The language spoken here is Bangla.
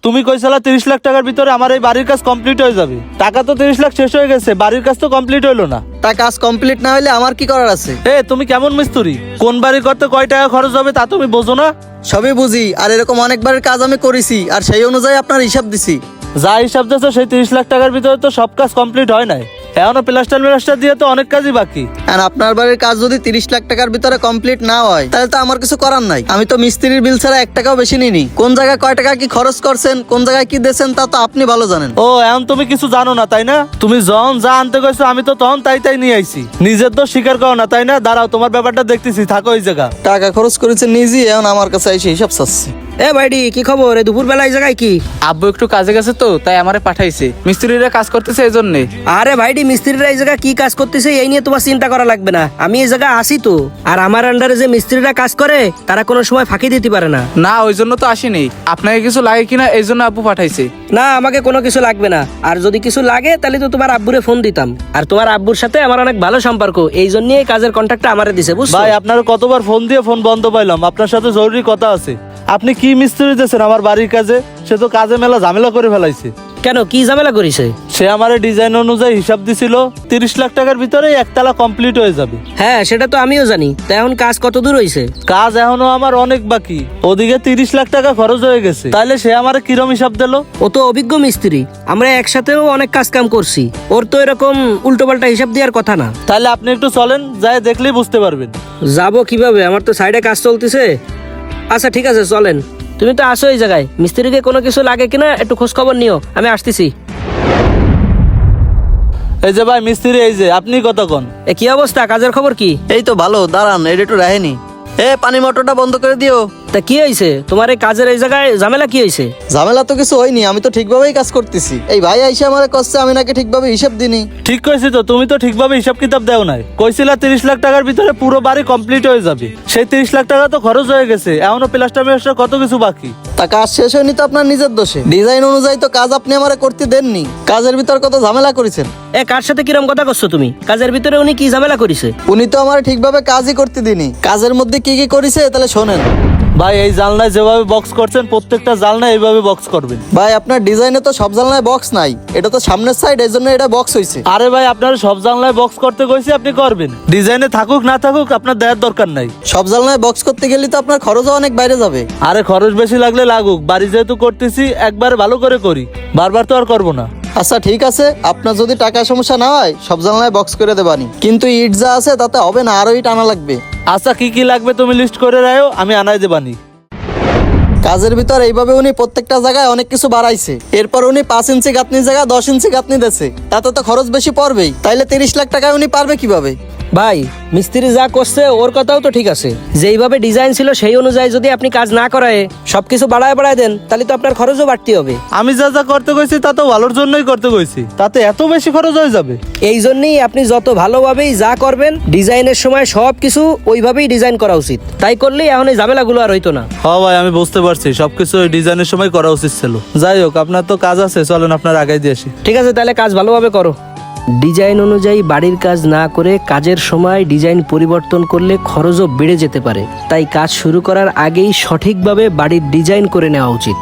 তুমি কইছিলা 30 লাখ টাকার ভিতরে আমার এই বাড়ির কাজ কমপ্লিট হয়ে যাবে। টাকা তো 30 লাখ শেষ হয়ে গেছে, বাড়ির কাজ তো কমপ্লিট হইলো না। তা কাজ কমপ্লিট না হলে আমার কি করার আছে? তুমি কেমন মিস্ত্রি? কোন বাড়ি করতে কয় টাকা খরচ হবে তা তুমি বোঝো না? সবই বুঝি, আর এরকম অনেকবারের কাজ আমি করেছি, আর সেই অনুযায়ী আপনার হিসাব দিছি। যা হিসাব দিয়েছো সেই 30 লাখ টাকার ভিতরে তো সব কাজ কমপ্লিট হয় নাই, এখনো প্লাস্টার দিয়ে তো অনেক কাজই বাকি। আর আপনার বাড়ির কাজ যদি 30 লাখ টাকার ভিতরে কমপ্লিট না হয় তাহলে তো আমার কিছু করার নাই। আমি তো মিস্ত্রির বিল ছাড়া 1 টাকাও বেশি নিনি। কোন জায়গায় কয় টাকা কি খরচ করছেন, কোন জায়গায় কি দিয়েছেন তা তো আপনি ভালো জানেন। এখন তুমি কিছু জানো না তাই না? তুমি যখন যা আনতে গেছো আমি তো তখন তাই নিয়ে আইছি। নিজের তো স্বীকার করো না তাই না? দাঁড়াও, তোমার ব্যাপারটা দেখতেছি, থাকো এই জায়গা। টাকা খরচ করেছেন নিজেই, এখন আমার কাছে এসে হিসাব চাচ্ছে। ভাইডি কি খবর? দুপুর বেলা এই জায়গায় কি? আব্বু একটু কাজে গেছে তো তাই আমারে পাঠাইছে, মিস্ত্রিরা কাজ করতেছে এই জন্যে। আরে ভাইডি, মিস্ত্রিরা এই জায়গায় কি কাজ করতেছে এই নিয়ে তোমার চিন্তা করা লাগবে না, আমি এই জায়গায় আসি তো। আর আমার আন্ডারে যে মিস্ত্রিরা কাজ করে তারা কোনো সময় ফাঁকি দিতে পারে না। না, ওই জন্য তো আসিনি। আপনাকে কিছু লাগে কিনা এই জন্য আব্বু পাঠাইছে। না, আমাকে কোনো কিছু লাগবে না, আর যদি কিছু লাগে তাহলে তো তোমার আব্বুরে ফোন দিতাম। আর তোমার আব্বুর সাথে আমার অনেক ভালো সম্পর্ক, এই জন্যই এই কাজের কন্ট্রাক্টটা আমারে দিছে, বুঝছো? ভাই আপনার কতবার ফোন দিয়ে ফোন বন্ধ পাইলাম, আপনার সাথে জরুরি কথা আছে। আপনি কি মিস্ত্রি দিয়েছেন আমার বাড়ির কাজে? সে তো কাজে মেলা ঝামেলা করে ফেলাইছে। কেন, কি ঝামেলা করেছে? সে আমার ডিজাইন অনুযায়ী হিসাব দিছিল 30 লাখ টাকার ভিতরে একতলা কমপ্লিট হয়ে যাবে। হ্যাঁ, সেটা তো আমিও জানি। তা এখন কাজ কত দূর হয়েছে? কাজ এখনো আমার অনেক বাকি, ওদিকে 30 লাখ টাকা খরচ হয়ে গেছে। তাহলে সে আমার কিরম হিসাব দিল? ও তো অভিজ্ঞ মিস্ত্রি, আমরা একসাথেও অনেক কাজ কাম করছি, ওর তো এরকম উল্টোপাল্টা হিসাব দেওয়ার কথা না। তাহলে আপনি একটু চলেন, যাই দেখলেই বুঝতে পারবেন। যাবো কিভাবে? আমার তো সাইডে কাজ চলতেছে। আচ্ছা ঠিক আছে, চলেন। তুমি তো আসো এই জায়গায়, মিস্ত্রিকে কোনো কিছু লাগে কিনা একটু খোঁজ খবর নিও, আমি আসতেছি। এই যে ভাই মিস্ত্রি, এই যে আপনি কতক্ষণ? কি অবস্থা, কাজের খবর কি? এই তো ভালো, দাঁড়ান এটা একটু রাহেনি। পানি মোটরটা বন্ধ করে দিও। তা কি হয়েছে তোমার এই কাজের এই জায়গায়? ঝামেলা কি হয়েছে? ঝামেলা তো কিছু হয়নি, আমি তো ঠিকভাবেই কাজ করতেছি। এই ভাই আইসা আমারে কষ্ট, আমি নাকি ঠিকভাবে হিসাব দিনি। ঠিক কইছি তো, তুমি তো ঠিকভাবে হিসাব কিতাব দেও নাই। কইছিলা 30 লাখ টাকার ভিতরে পুরো বাড়ি কমপ্লিট হয়ে যাবে, সেই 30 লাখ টাকা তো খরচ হয়ে গেছে, এখনো প্লাস্টার কত কিছু বাকি। তা কাজ শেষ হয়নি তো আপনার নিজের দোষে। ডিজাইন অনুযায়ী তো কাজ আপনি আমারে করতে দেননি, কাজের ভিতর কত ঝামেলা করেছেন। কার সাথে কিরম কথা করছো তুমি? কাজের ভিতরে উনি কি ঝামেলা করেছে? উনি তো আমার ঠিকভাবে কাজই করতে দিনি। কাজের মধ্যে কি কি করেছে তাহলে শোনেন। ভাই এই জানলায় যেভাবে বক্স করছেন প্রত্যেকটা জানলায় এইভাবে বক্স করবেন। ভাই আপনার ডিজাইনে তো সব জানলায় বক্স নাই, এটা তো সামনের সাইড, এর জন্য এটা বক্স হইছে। আরে ভাই আপনার সব জানলায় বক্স করতে কইছি, আপনি করবেন। ডিজাইনে থাকুক না থাকুক আপনার দেওয়ার দরকার নাই। সব জানলায় বক্স করতে গেলে তো আপনার খরচও অনেক বাইরে যাবে। আরে খরচ বেশি লাগলে লাগুক, বাড়ি যেহেতু করতেছি একবার ভালো করে করি, বারবার তো আর করবো না। আচ্ছা ঠিক আছে, আপনার যদি টাকার সমস্যা না হয় সব জানলায় বক্স করে দেবানি, কিন্তু ইট যা আছে তাতে হবে না, আরো ইট আনা লাগবে। আচ্ছা কি কি লাগবে তুমি লিস্ট করে রাখো, আমি আনাই দেবানি। কাজের ভিতর এইভাবে উনি প্রত্যেকটা জায়গায় অনেক কিছু বাড়াইছে। এরপর উনি 5 ইঞ্চি গাঁথনির জায়গা 10 ইঞ্চি গাঁথনি দিয়েছে, তাতে তো খরচ বেশি পড়বেই। তাইলে 30 লাখ টাকায় উনি পারবে কিভাবে? ভাই, মিস্ত্রি যা করছে ওর কথাও তো ঠিক আছে। যেইভাবে ডিজাইন ছিল সেই অনুযায়ী যদি আপনি কাজ না করায় সবকিছু বাড়ায় দেন তাহলে তো আপনার খরচও বাড়তি হবে। আমি যা যা করতে কইছি তা তো ভালোর জন্যই করতে কইছি, তাতে এত বেশি খরচ হয়ে যাবে? এই জন্যই আপনি যত ভালোভাবেই যা করবেন ডিজাইনের সময় সবকিছু ওইভাবেই ডিজাইন করা উচিত। তাই করলেই এখন এই ঝামেলাগুলো আর হইতো না। হ্যাঁ ভাই আমি বুঝতে পারছি, সবকিছু ওই ডিজাইনের সময় করা উচিত ছিল। যাই হোক, আপনার তো কাজ আছে, চলেন আপনার আগাই দিয়ে আসি। ঠিক আছে, তাহলে কাজ ভালোভাবে করো। ডিজাইন অনুযায়ী বাড়ির কাজ না করে কাজের সময় ডিজাইন পরিবর্তন করলে খরচও বেড়ে যেতে পারে। তাই কাজ শুরু করার আগেই সঠিকভাবে বাড়ির ডিজাইন করে নেওয়া উচিত।